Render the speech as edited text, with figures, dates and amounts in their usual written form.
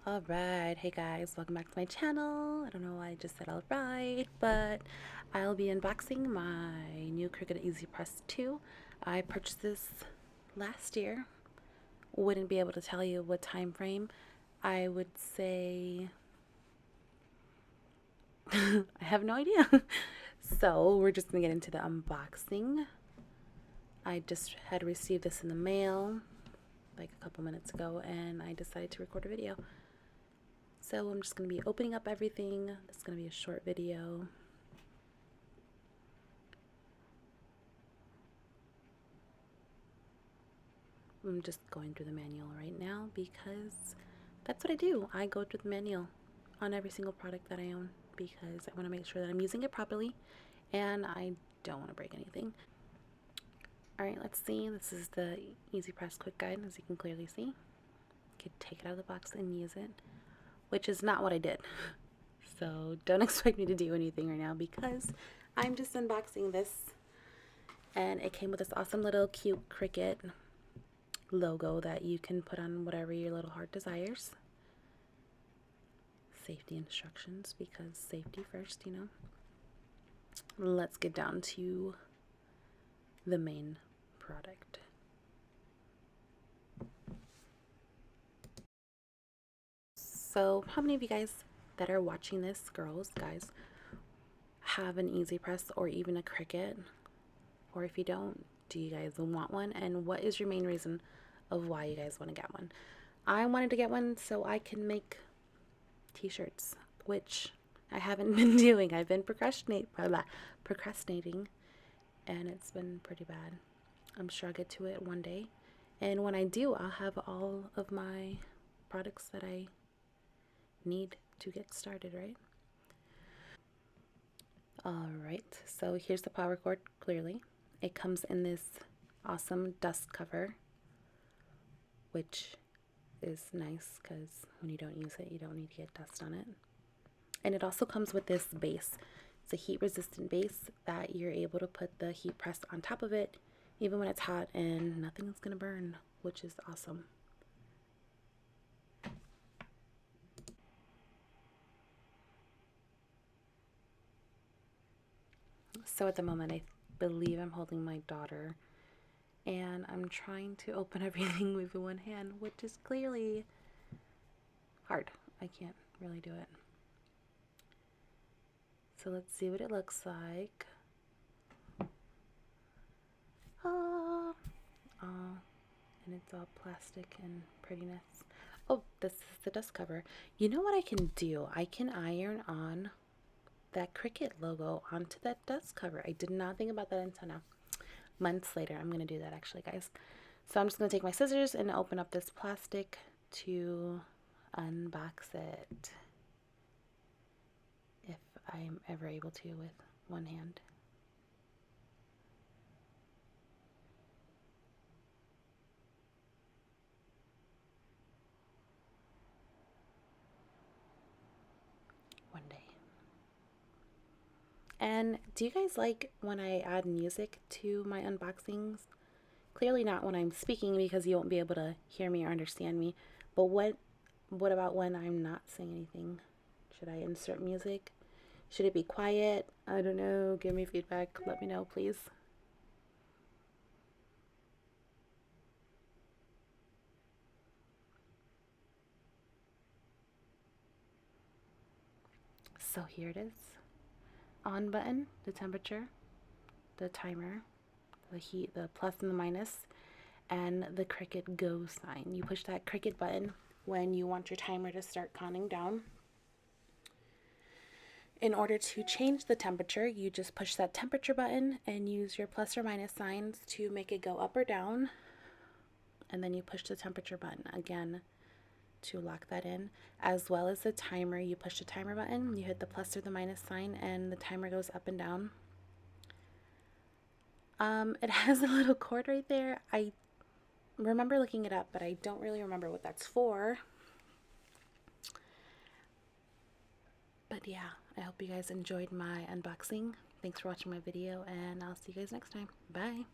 Alright, hey guys, welcome back to my channel. I don't know why I just said alright, but I'll be unboxing my new Cricut Easy Press 2. I purchased this last year. Wouldn't be able to tell you what time frame. I would say I have no idea. So we're just gonna get into the unboxing. I just had received this in the mail like a couple minutes ago and I decided to record a video. So I'm just going to be opening up everything. This is going to be a short video. I'm just going through the manual right now because that's what I do. I go through the manual on every single product that I own because I want to make sure that I'm using it properly and I don't want to break anything. Alright, let's see. This is the Easy Press Quick Guide, as you can clearly see. You could take it out of the box and use it, which is not what I did. So don't expect me to do anything right now because I'm just unboxing this. And it came with this awesome little cute Cricut logo that you can put on whatever your little heart desires. Safety instructions, because safety first, you know. Let's get down to the main product. So how many of you guys that are watching this, girls, guys, have an Easy Press or even a Cricut? Or if you don't, do you guys want one? And what is your main reason of why you guys want to get one? I wanted to get one so I can make t-shirts, which I haven't been doing. I've been procrastinating, and it's been pretty bad. I'm sure I'll get to it one day. And when I do, I'll have all of my products that I need to get started, right? Alright, so here's the power cord, clearly. It comes in this awesome dust cover, which is nice because when you don't use it, you don't need to get dust on it. And it also comes with this base. It's a heat-resistant base that you're able to put the heat press on top of it, even when it's hot, and nothing's gonna burn, which is awesome. So at the moment, I believe I'm holding my daughter, and I'm trying to open everything with one hand, which is clearly hard. I can't really do it. So let's see what it looks like. And it's all plastic and prettiness. Oh, this is the dust cover. You know what I can do? I can iron on that Cricut logo onto that dust cover. I did not think about that until now. Months later, I'm going to do that actually, guys. So I'm just going to take my scissors and open up this plastic to unbox it. If I'm ever able to with one hand. One day. And do you guys like when I add music to my unboxings? Clearly not when I'm speaking because you won't be able to hear me or understand me. But what about when I'm not saying anything? Should I insert music? Should it be quiet? I don't know. Give me feedback. Let me know, please. So here it is. On button, the temperature, the timer, the heat, the plus and the minus, and the Cricut go sign. You push that Cricut button when you want your timer to start counting down. In order to change the temperature, you just push that temperature button and use your plus or minus signs to make it go up or down. And then you push the temperature button again to lock that in, as well as the timer. You push the timer button, you hit the plus or the minus sign, and the timer goes up and down. It has a little cord right there. I remember looking it up, but I don't really remember what that's for. But yeah, I hope you guys enjoyed my unboxing. Thanks for watching my video, and I'll see you guys next time. Bye!